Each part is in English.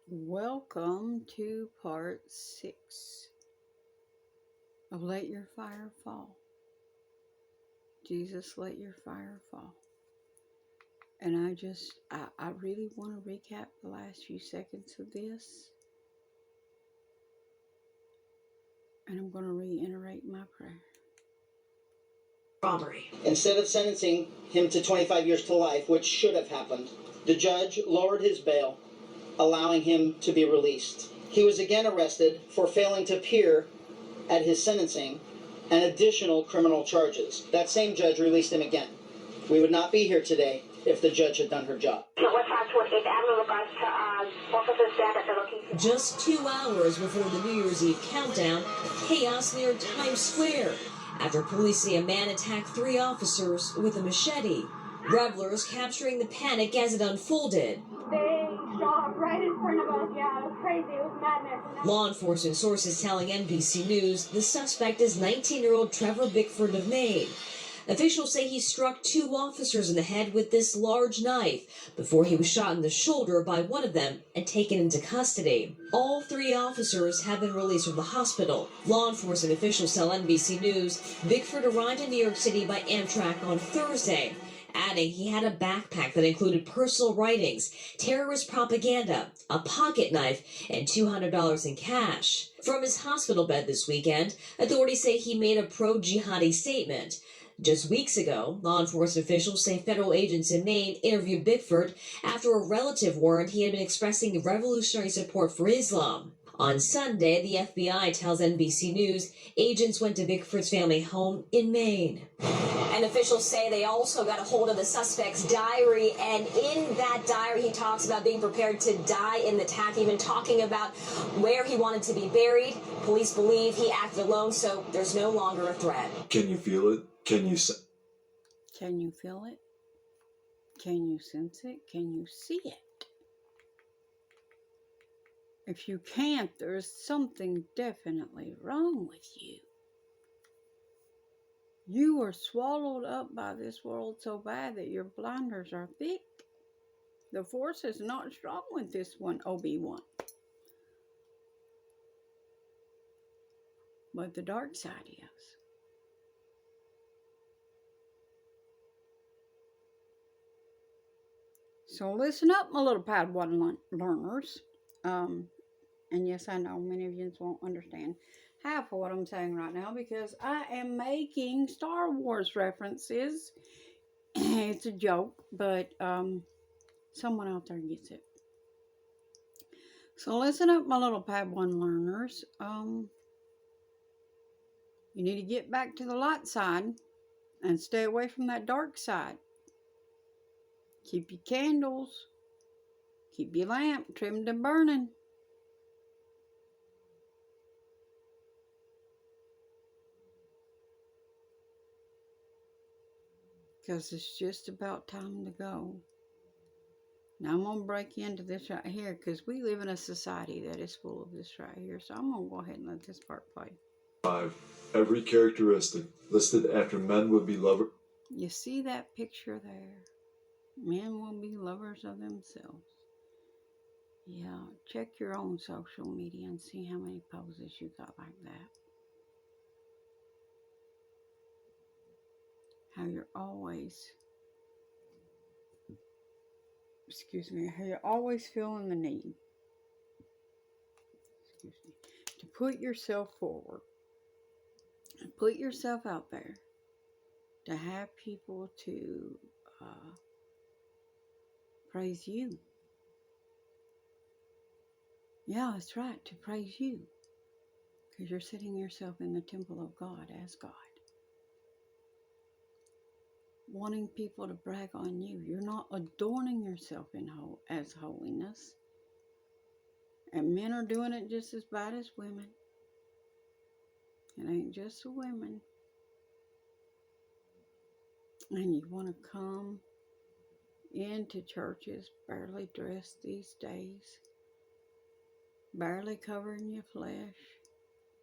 Welcome to part 6 of Let Your Fire Fall. Jesus, let your fire fall. And I really want to recap the last few seconds of this. And I'm going to reiterate my prayer. Robbery. Instead of sentencing him to 25 years to life, which should have happened, the judge lowered his bail, allowing him to be released. He was again arrested for failing to appear at his sentencing and additional criminal charges. That same judge released him again. We would not be here today if the judge had done her job. Just 2 hours before the New Year's Eve countdown, chaos near Times Square after police say a man attacked 3 officers with a machete. Revelers capturing the panic as it unfolded. They shot right in front of us. Yeah, it was crazy. It was madness. Law enforcement sources telling NBC News the suspect is 19-year-old Trevor Bickford of Maine. Officials say he struck 2 officers in the head with this large knife before he was shot in the shoulder by one of them and taken into custody. All 3 officers have been released from the hospital. Law enforcement officials tell NBC News Bickford arrived in New York City by Amtrak on Thursday, adding he had a backpack that included personal writings, terrorist propaganda, a pocket knife, and $200 in cash. From his hospital bed this weekend, authorities say he made a pro-jihadi statement. Just weeks ago, law enforcement officials say federal agents in Maine interviewed Bickford after a relative warned he had been expressing revolutionary support for Islam. On Sunday, the FBI tells NBC News agents went to Bickford's family home in Maine. And officials say they also got a hold of the suspect's diary, and in that diary he talks about being prepared to die in the attack, even talking about where he wanted to be buried. Police believe he acted alone, so there's no longer a threat. Can you feel it? Can you feel it? Can you sense it? Can you see it? If you can't, there's something definitely wrong with you. You are swallowed up by this world so bad that your blinders are thick. The force is not strong with this one, Obi-Wan. But the dark side is. So listen up, my little Padawan learners. And yes, I know many of you won't understand half of what I'm saying right now because I am making Star Wars references. It's a joke, but someone out there gets it. So listen up, my little Padawan learners. You need to get back to the light side and stay away from that dark side. Keep your candles, keep your lamp trimmed and burning. Because it's just about time to go. Now I'm going to break into this right here because we live in a society that is full of this right here. So I'm going to go ahead and let this part play. 5. Every characteristic listed after men would be lovers. You see that picture there? Men will be lovers of themselves. Yeah, check your own social media and see how many poses you got like that. How you're always, how you're always feeling the need, to put yourself forward, and put yourself out there, to have people to praise you. Yeah, that's right, to praise you, because you're setting yourself in the temple of God as God. Wanting people to brag on you. You're not adorning yourself as holiness. And men are doing it just as bad as women. It ain't just the women. And you want to come into churches barely dressed these days. Barely covering your flesh.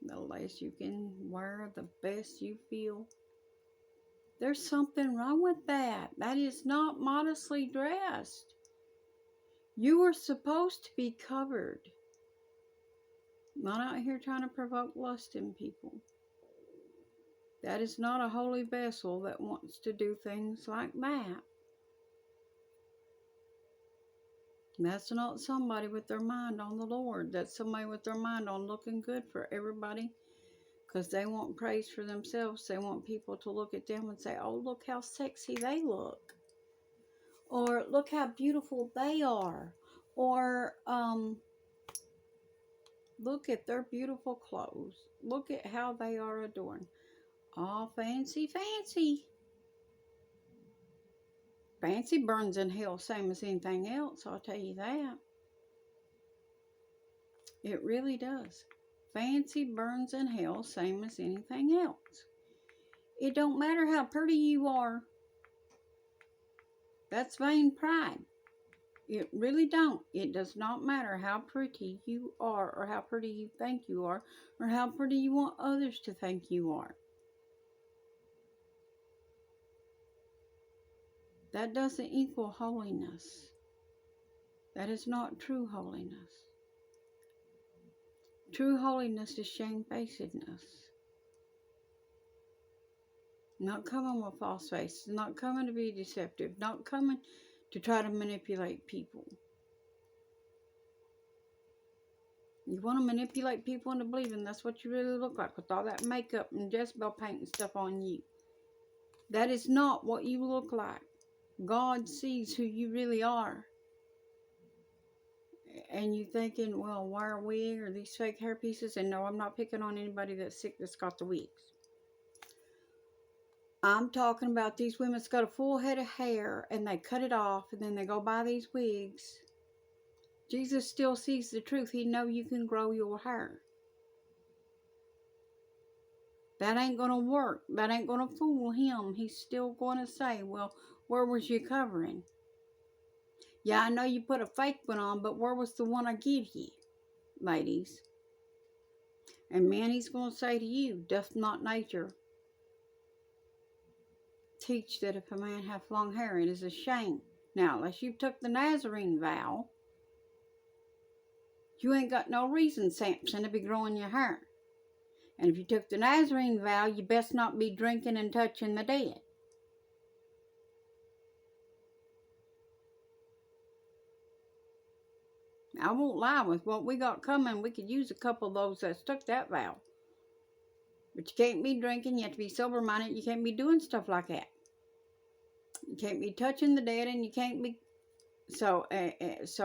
The less you can wear, the best you feel. There's something wrong with that. That is not modestly dressed. You are supposed to be covered. Not out here trying to provoke lust in people. That is not a holy vessel that wants to do things like that. That's not somebody with their mind on the Lord. That's somebody with their mind on looking good for everybody, because they want praise for themselves. They want people to look at them and say, oh, look how sexy they look. Or look how beautiful they are. Or look at their beautiful clothes. Look at how they are adorned. All fancy, fancy. Fancy burns in hell, same as anything else, I'll tell you that. It really does. Fancy burns in hell, same as anything else. It don't matter how pretty you are. That's vain pride. It really don't. It does not matter how pretty you are, or how pretty you think you are, or how pretty you want others to think you are. That doesn't equal holiness. That is not true holiness. True holiness is shamefacedness. Not coming with false faces, not coming to be deceptive, not coming to try to manipulate people. You want to manipulate people into believing that's what you really look like with all that makeup and Jezebel paint and stuff on you. That is not what you look like. God sees who you really are. And you thinking, well, why are we or these fake hair pieces? And no, I'm not picking on anybody that's sick that's got the wigs. I'm talking about these women that's got a full head of hair and they cut it off and then they go buy these wigs. Jesus still sees the truth. He know you can grow your hair. That ain't going to work. That ain't going to fool him. He's still going to say, well, where was your covering? Yeah, I know you put a fake one on, but where was the one I give you, ladies? And man, he's going to say to you, doth not nature teach that if a man hath long hair, it is a shame? Now, unless you took the Nazarene vow, you ain't got no reason, Samson, to be growing your hair. And if you took the Nazarene vow, you best not be drinking and touching the dead. I won't lie, with what we got coming, we could use a couple of those that took that vow. But you can't be drinking, you have to be sober-minded, you can't be doing stuff like that. You can't be touching the dead, and you can't be... So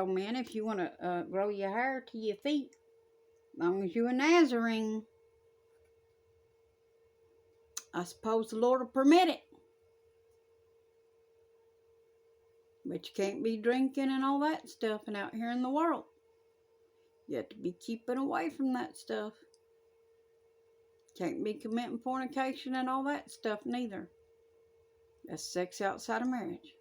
men, if you want to grow your hair to your feet, as long as you're a Nazarene, I suppose the Lord will permit it. But you can't be drinking and all that stuff and out here in the world. You have to be keeping away from that stuff. Can't be committing fornication and all that stuff neither. That's sex outside of marriage.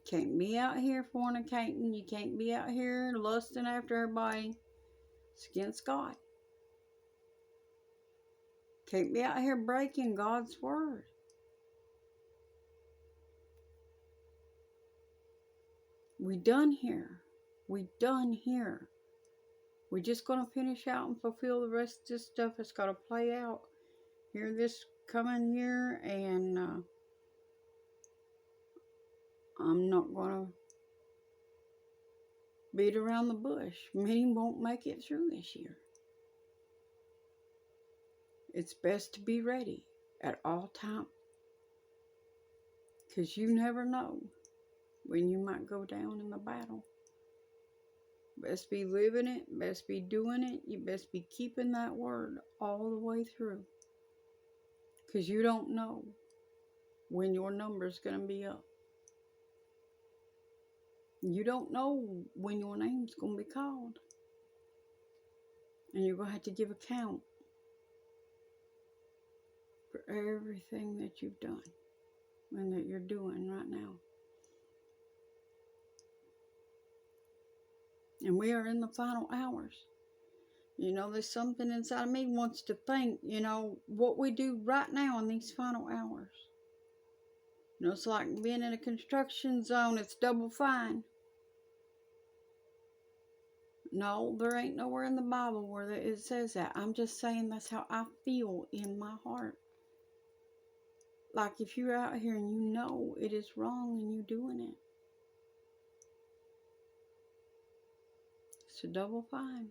Can't be out here fornicating. You can't be out here lusting after everybody. It's against God. Can't be out here breaking God's word. We done here. We done here. We're just going to finish out and fulfill the rest of this stuff that's got to play out here this coming year. And I'm not going to beat around the bush. Many won't make it through this year. It's best to be ready at all times. Because you never know when you might go down in the battle. Best be living it. Best be doing it. You best be keeping that word all the way through. Because you don't know when your number's going to be up. You don't know when your name's going to be called. And you're going to have to give account for everything that you've done and that you're doing right now. And we are in the final hours. You know, there's something inside of me wants to think, you know, what we do right now in these final hours. You know, it's like being in a construction zone. It's double fine. No, there ain't nowhere in the Bible where it says that. I'm just saying that's how I feel in my heart. Like if you're out here and you know it is wrong and you're doing it, it's a double fine.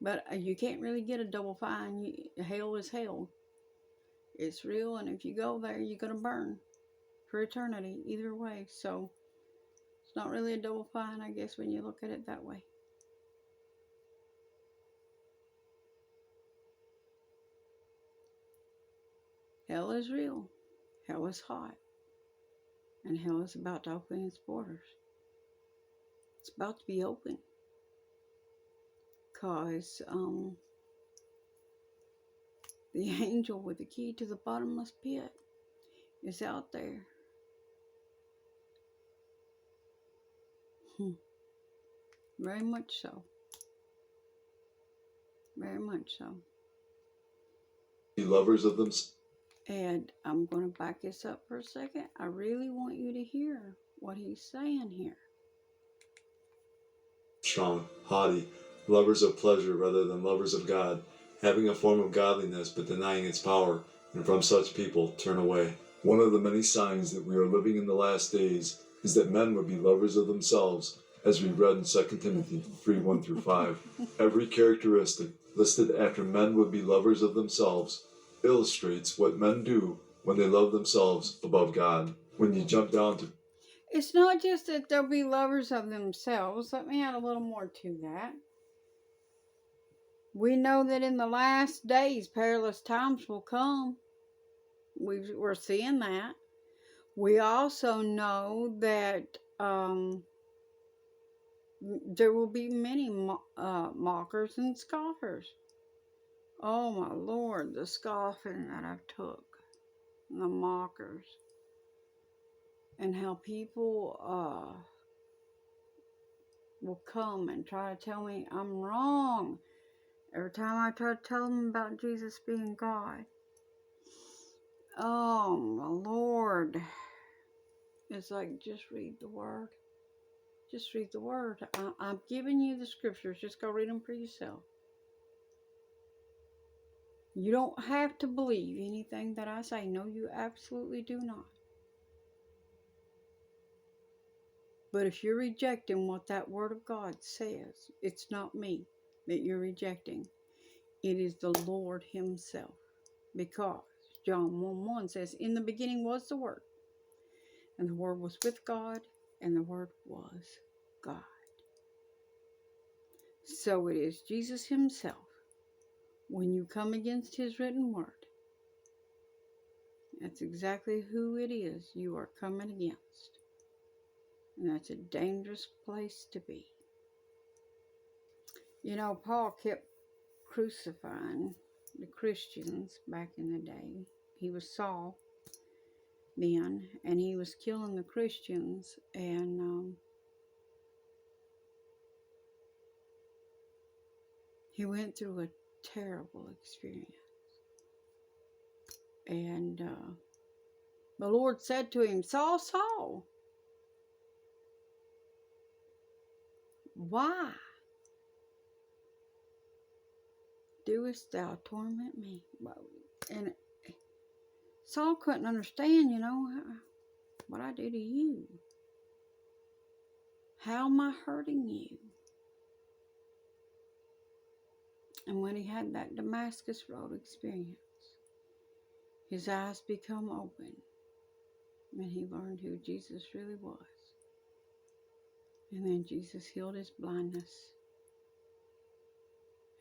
But you can't really get a double fine. Hell is hell. It's real, and if you go there, you're going to burn for eternity either way. So it's not really a double fine, I guess, when you look at it that way. Hell is real. Hell is hot. And hell is about to open its borders. It's about to be open. Because the angel with the key to the bottomless pit is out there. Very much so. Very much so. Be lovers of themselves. And I'm going to back this up for a second. I really want you to hear what he's saying here. Strong, haughty, lovers of pleasure rather than lovers of God, having a form of godliness but denying its power, and from such people turn away. One of the many signs that we are living in the last days is that men would be lovers of themselves, as we read in 2 Timothy 3:1-5. Every characteristic listed after men would be lovers of themselves illustrates what men do when they love themselves above God. When you jump down to It's not just that they'll be lovers of themselves. Let me add a little more to that. We know that in the last days, perilous times will come. We're seeing that. We also know that there will be many mockers and scoffers. Oh my Lord, the scoffing that I've took, the mockers, and how people will come and try to tell me I'm wrong every time I try to tell them about Jesus being God. Oh my Lord, it's like, just read the Word. Just read the Word. I'm giving you the scriptures. Just go read them for yourself. You don't have to believe anything that I say. No, you absolutely do not. But if you're rejecting what that Word of God says, it's not me that you're rejecting. It is the Lord Himself. Because John 1:1 says, in the beginning was the Word, and the Word was with God, and the Word was God. So it is Jesus Himself. When you come against His written Word, that's exactly who it is you are coming against. And that's a dangerous place to be. You know, Paul kept crucifying the Christians back in the day. He was Saul then, and he was killing the Christians, and he went through a terrible experience. And the Lord said to him, Saul, Saul, why doest thou torment me? And Saul couldn't understand, what I do to you. How am I hurting you? And when he had that Damascus Road experience, his eyes become open, and he learned who Jesus really was. And then Jesus healed his blindness.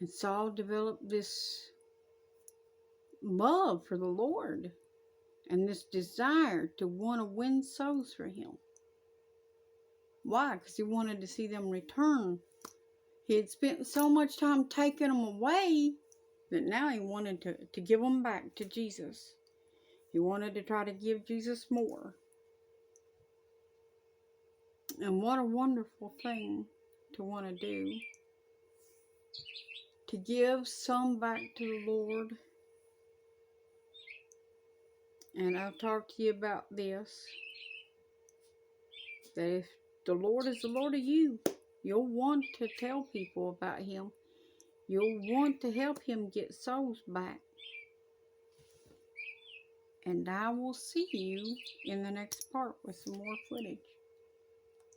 And Saul developed this love for the Lord and this desire to want to win souls for him. Why? Because he wanted to see them return. He had spent so much time taking them away that now he wanted to give them back to Jesus. He wanted to try to give Jesus more. And what a wonderful thing to want to do. To give some back to the Lord. And I've talked to you about this, that if the Lord is the Lord of you, you'll want to tell people about Him. You'll want to help Him get souls back. And I will see you in the next part with some more footage.